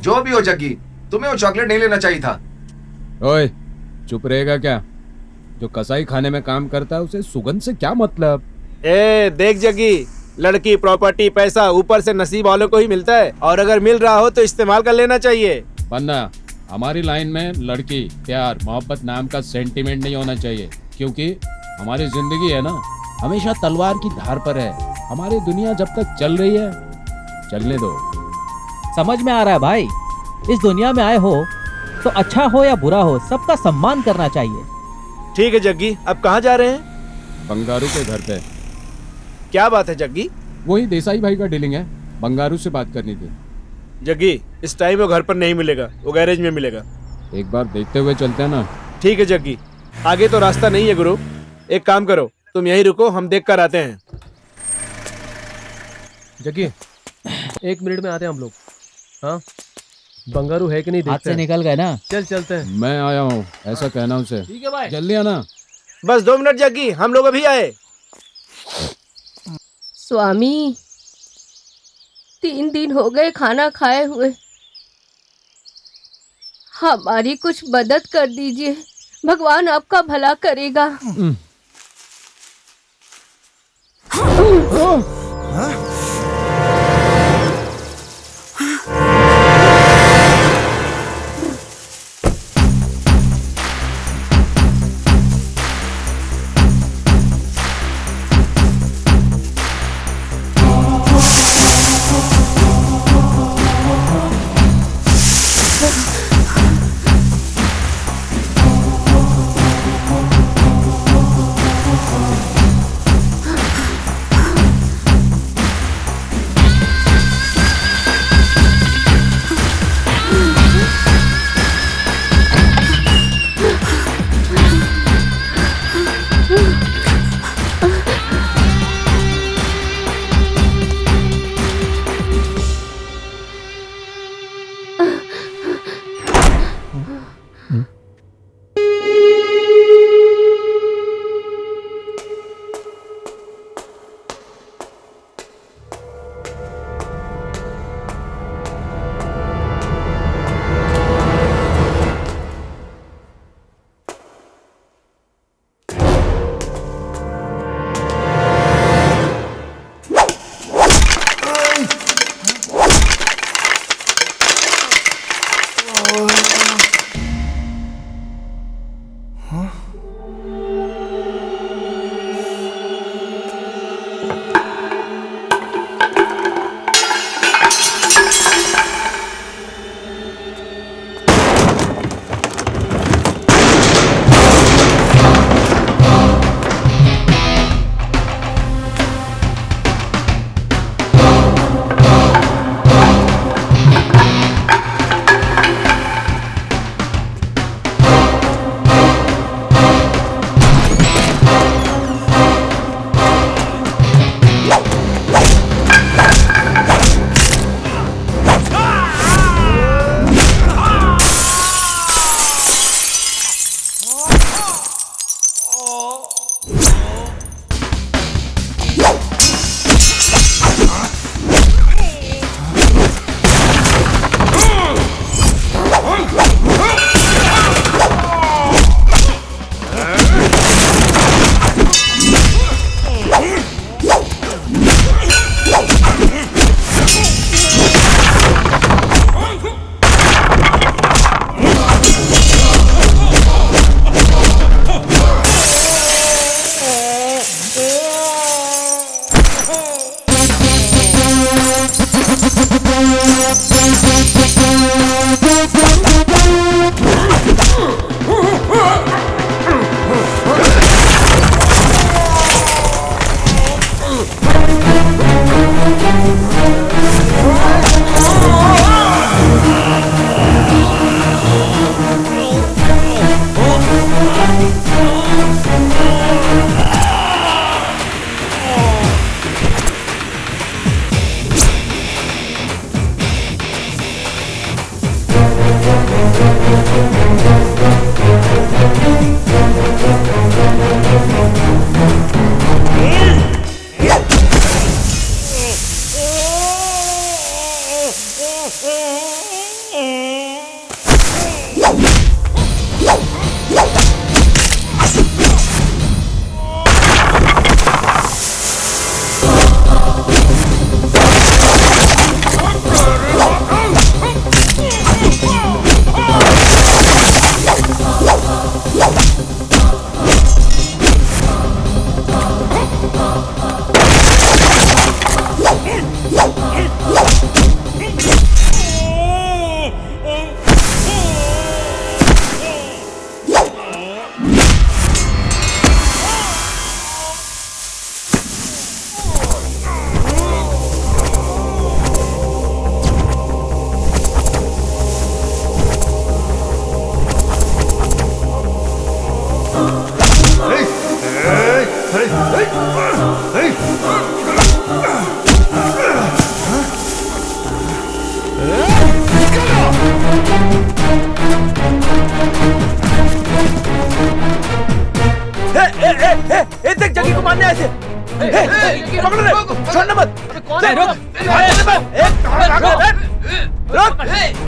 जो भी हो जग्गी, तुम्हें वो चॉकलेट नहीं लेना चाहिए था। ओए, चुप रहेगा क्या? जो कसाई खाने में काम करता है उसे सुगंध से क्या मतलब? ए देख जग्गी, लड़की, प्रॉपर्टी, पैसा ऊपर से नसीब वालों को ही मिलता है, और अगर मिल रहा हो तो इस्तेमाल कर लेना चाहिए। वरना हमारी लाइन में लड़की, प्यार, मोहब्बत नाम का सेंटीमेंट नहीं होना चाहिए, क्योंकि हमारी जिंदगी है ना, हमेशा तलवार की धार पर है। हमारी दुनिया जब तक चल रही है, चलने दो। समझ में आ रहा है भाई, इस दुनिया में आए हो तो अच्छा हो या बुरा हो, सबका सम्मान करना चाहिए। ठीक है जग्गी, अब कहाँ जा रहे हैं? बंगारू के घर पे। क्या बात है जग्गी? वही देसाई भाई का डीलिंग है, बंगारू से बात करनी थी। जग्गी, इस टाइम वो घर पर नहीं मिलेगा, वो गैरेज में मिलेगा। एक बार देखते हुए चलते हैं ना। ठीक है जग्गी, आगे तो रास्ता नहीं है गुरु। एक काम करो, तुम यहीं रुको, हम देख कर आते हैं। जग्गी, 1 मिनट में आते हैं हम लोग। हाँ, बंगारू है कि नहीं हाथ देखते से हैं। निकल गए ना। चल चलते हैं। मैं आया हूँ ऐसा कहना उसे। ठीक है भाई। जल्दी आना। बस 2 मिनट जग्गी, हम लोग अभी आए। स्वामी, 3 दिन हो गए खाना खाए हुए, हमारी कुछ मदद कर दीजिए, भगवान आपका भला करेगा।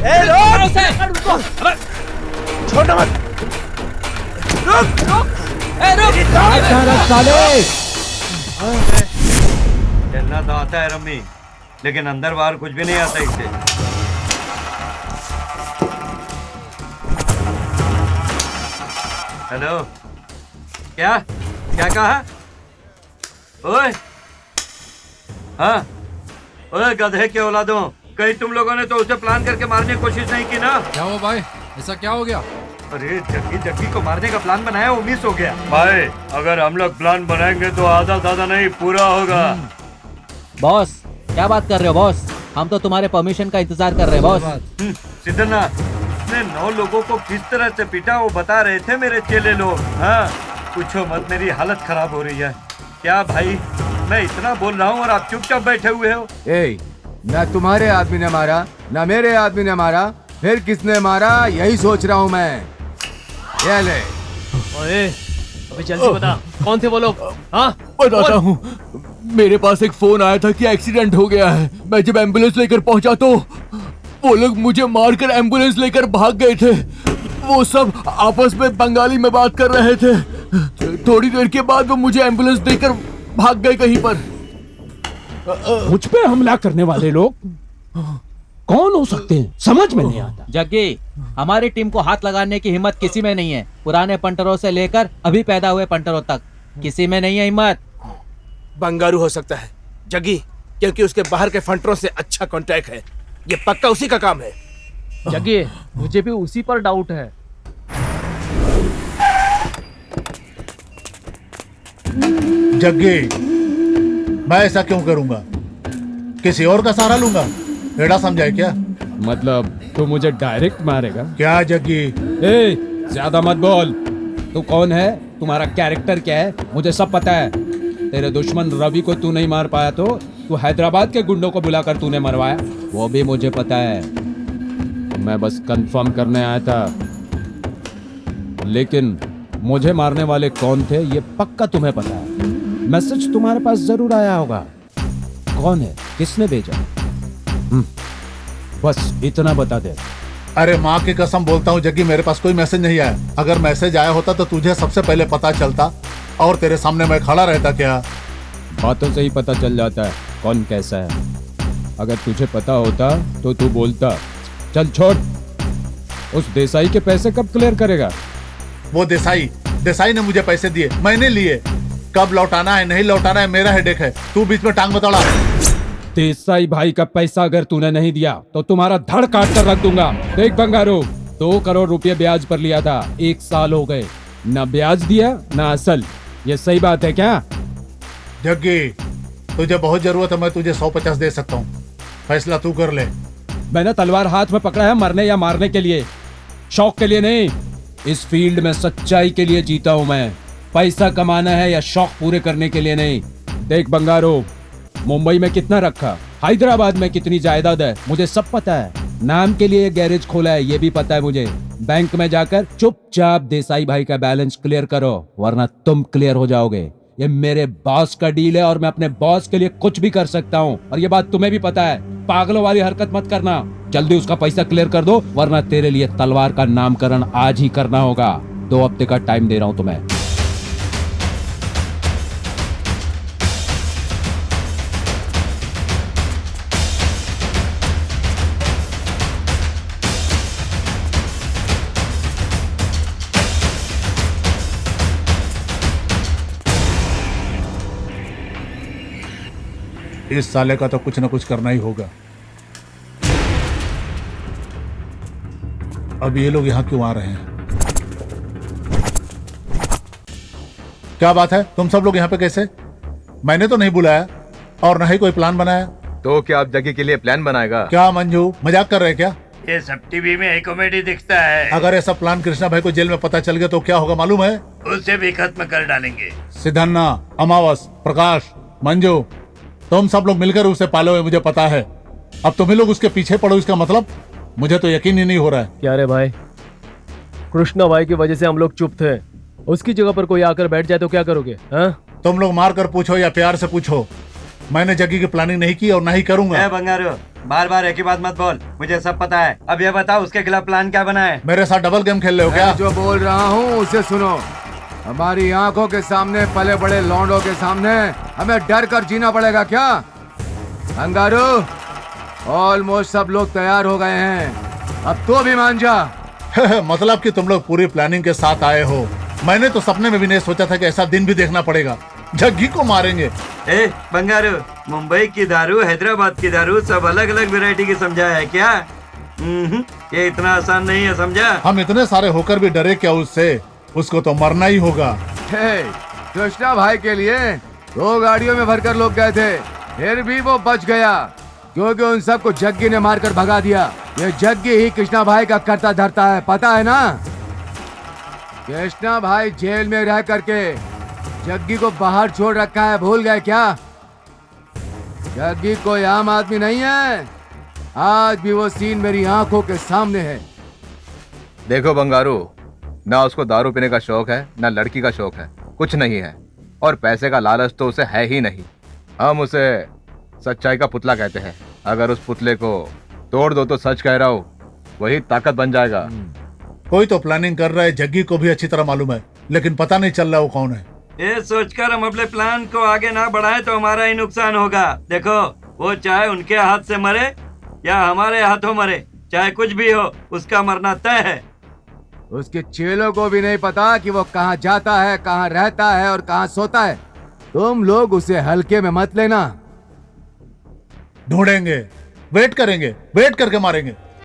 ए रुक! छोड़ना मत! चलना तो आता है रम्मी, लेकिन अंदर बाहर कुछ भी नहीं आता इससे। हेलो, क्या क्या कहा? ओए, हाँ, ओए गधे के औलादों, कहीं तुम लोगों ने तो उसे प्लान करके मारने की कोशिश नहीं की ना? क्या हुआ भाई, ऐसा क्या हो गया? अरे जग्गी को मारने का प्लान बनाया, वो मिस हो गया। भाई अगर हम लोग प्लान बनाएंगे तो आधा दादा नहीं पूरा होगा। बॉस क्या बात कर रहे हो बॉस? हम तो तुम्हारे परमिशन का इंतजार कर रहे हैं बॉस। सिद्धनाथ, उसने 9 लोगों को किस तरह से पीटा वो बता रहे थे मेरे चेले लोग। हाँ, पूछो मत, मेरी हालत खराब हो रही है। क्या भाई, मैं इतना बोल रहा हूँ और आप चुपचाप बैठे हुए हो? ए, न तुम्हारे आदमी ने मारा, न मेरे आदमी ने मारा, फिर किसने मारा यही सोच रहा हूँ मैं। ये ले। ओए, अबे जल्दी बता, कौन थे वो लोग? हाँ, बताता हूँ। मेरे पास एक फोन आया था कि एक्सीडेंट हो गया है। मैं जब एम्बुलेंस लेकर पहुंचा तो वो लोग मुझे मारकर एम्बुलेंस लेकर भाग गए थे। वो सब आपस में बंगाली में बात कर रहे थे। थोड़ी देर के बाद वो मुझे एम्बुलेंस देकर भाग गए कहीं पर। मुझ पे हमला करने वाले लोग कौन हो सकते हैं, समझ में नहीं आता। जग्गी, हमारी टीम को हाथ लगाने की हिम्मत किसी में नहीं है। पुराने पंटरों से लेकर अभी पैदा हुए पंटरों तक किसी में नहीं है हिम्मत। बंगारू हो सकता है जग्गी, क्योंकि उसके बाहर के फंटरों से अच्छा कांटेक्ट है। ये पक्का उसी का काम है। जग्गी, मुझे भी उसी पर डाउट है। जग्गी, मैं ऐसा क्यों करूंगा? किसी और का सहारा लूंगा? एड़ा समझाए क्या? मतलब तू मुझे डायरेक्ट मारेगा? क्या जग्गी? ए, ज्यादा मत बोल। तू कौन है, तुम्हारा कैरेक्टर क्या है, मुझे सब पता है। तेरे दुश्मन रवि को तू नहीं मार पाया तो तू हैदराबाद के गुंडों को बुलाकर तूने मरवाया, वो भी मुझे पता है। मैं बस कंफर्म करने आया था, लेकिन मुझे मारने वाले कौन थे ये पक्का तुम्हें पता है। मैसेज तुम्हारे पास जरूर आया होगा। कौन है, किसने भेजा? बस इतना बता दे। अरे माँ की कसम बोलता हूँ जग्गी, मेरे पास कोई मैसेज नहीं आया। अगर मैसेज आया होता तो तुझे सबसे पहले पता चलता और तेरे सामने मैं खड़ा रहता। क्या बातों से ही पता चल जाता है कौन कैसा है। अगर तुझे पता होता तो तू बोलता। चल छोड़, उस देसाई के पैसे कब क्लियर करेगा? वो देसाई ने मुझे पैसे दिए, मैंने लिए। कब लौटाना है नहीं लौटाना है मेरा हेडेक है, तू बीच में टांग मत अड़ा। देसाई भाई का पैसा अगर तूने नहीं दिया तो तुम्हारा धड़ काट कर रख दूंगा। देख बंगारू, 2 करोड़ रुपए ब्याज पर लिया था, 1 साल हो गए, ना ब्याज दिया ना असल। ये सही बात है क्या? जग्गी, तुझे बहुत जरूरत है, मैं तुझे 150 दे सकता हूँ, फैसला तू कर ले। मैंने तलवार हाथ में पकड़ा है मरने या मारने के लिए, शौक के लिए नहीं। इस फील्ड में सच्चाई के लिए जीता हूं मैं। पैसा कमाना है या शौक पूरे करने के लिए नहीं। देख बंगारो, मुंबई में कितना रखा, हैदराबाद में कितनी जायदाद है, मुझे सब पता है। नाम के लिए गैरेज खोला है ये भी पता है मुझे। बैंक में जाकर चुपचाप देसाई भाई का बैलेंस क्लियर करो, वरना तुम क्लियर हो जाओगे। ये मेरे बॉस का डील है और मैं अपने बॉस के लिए कुछ भी कर सकता हूँ, और ये बात तुम्हें भी पता है। पागलों वाली हरकत मत करना। जल्दी उसका पैसा क्लियर कर दो, वरना तेरे लिए तलवार का नामकरण आज ही करना होगा। 2 हफ्ते का टाइम दे रहा हूँ तुम्हें। इस साले का तो कुछ ना कुछ करना ही होगा। अब ये लोग यहाँ क्यों आ रहे हैं? क्या बात है, तुम सब लोग यहाँ पे कैसे? मैंने तो नहीं बुलाया और न ही कोई प्लान बनाया। तो क्या आप जग्गी के लिए प्लान बनाएगा? क्या मंजू, मजाक कर रहे क्या? ये सब टीवी में एक कॉमेडी दिखता है। अगर ऐसा प्लान कृष्णा भाई को जेल में पता चल गया तो क्या होगा मालूम है? उसे भी खत्म कर डालेंगे। सिद्धन्ना, अमावस, प्रकाश, मंजू, तुम सब लोग मिलकर उसे पाले हुए मुझे पता है। अब तुम्हें लोग उसके पीछे पड़ो, इसका मतलब मुझे तो यकीन ही नहीं हो रहा है। क्या रे भाई, कृष्णा भाई की वजह से हम लोग चुप थे, उसकी जगह पर कोई आकर बैठ जाए तो क्या करोगे? हाँ? तुम लोग मार कर पूछो या प्यार से पूछो, मैंने जग्गी की प्लानिंग नहीं की और ना ही करूंगा। ए बंगारू, बार बार एक ही बात मत बोल, मुझे सब पता है। अब ये बताओ उसके खिलाफ प्लान क्या बना है? मेरे साथ डबल गेम खेल रहे हो क्या? मैं जो बोल रहा हूँ उसे सुनो। हमारी आंखों के सामने पले बड़े लौंडों के सामने हमें डर कर जीना पड़ेगा क्या? बंगारू, ऑलमोस्ट सब लोग तैयार हो गए हैं, अब तो भी मान जा। मतलब कि तुम लोग पूरी प्लानिंग के साथ आए हो। मैंने तो सपने में भी नहीं सोचा था कि ऐसा दिन भी देखना पड़ेगा। जग्गी को मारेंगे। ए बंगारू, मुंबई की दारू, हैदराबाद की दारू, सब अलग अलग वैरायटी की समझा है क्या? ये इतना आसान नहीं है, समझा? हम इतने सारे होकर भी डरे क्या उससे? उसको तो मरना ही होगा। कृष्णा भाई के लिए 2 गाड़ियों में भरकर लोग गए थे, फिर भी वो बच गया क्योंकि उन सबको जग्गी ने मारकर भगा दिया। ये जग्गी ही कृष्णा भाई का करता धरता है, पता है ना? कृष्णा भाई जेल में रह करके जग्गी को बाहर छोड़ रखा है, भूल गए क्या? जग्गी कोई आम आदमी नहीं है, आज भी वो सीन मेरी आंखों के सामने है। देखो बंगारू, ना उसको दारू पीने का शौक है ना लड़की का शौक है, कुछ नहीं है, और पैसे का लालच तो उसे है ही नहीं। हम उसे सच्चाई का पुतला कहते हैं। अगर उस पुतले को तोड़ दो तो सच कह रहा हूँ वही ताकत बन जाएगा। कोई तो प्लानिंग कर रहा है, जग्गी को भी अच्छी तरह मालूम है, लेकिन पता नहीं चल रहा वो कौन है। ये सोचकर हम अपने प्लान को आगे ना बढ़ाएं तो हमारा ही नुकसान होगा। देखो, वो चाहे उनके हाथ से मरे या हमारे हाथों मरे, चाहे कुछ भी हो, उसका मरना तय है। उसके चेलों को भी नहीं पता कि वो कहाँ जाता है, कहाँ रहता है और कहाँ सोता है। तुम लोग उसे हल्के में मत लेना। ढूंढेंगे, वेट करेंगे, वेट करके मारेंगे।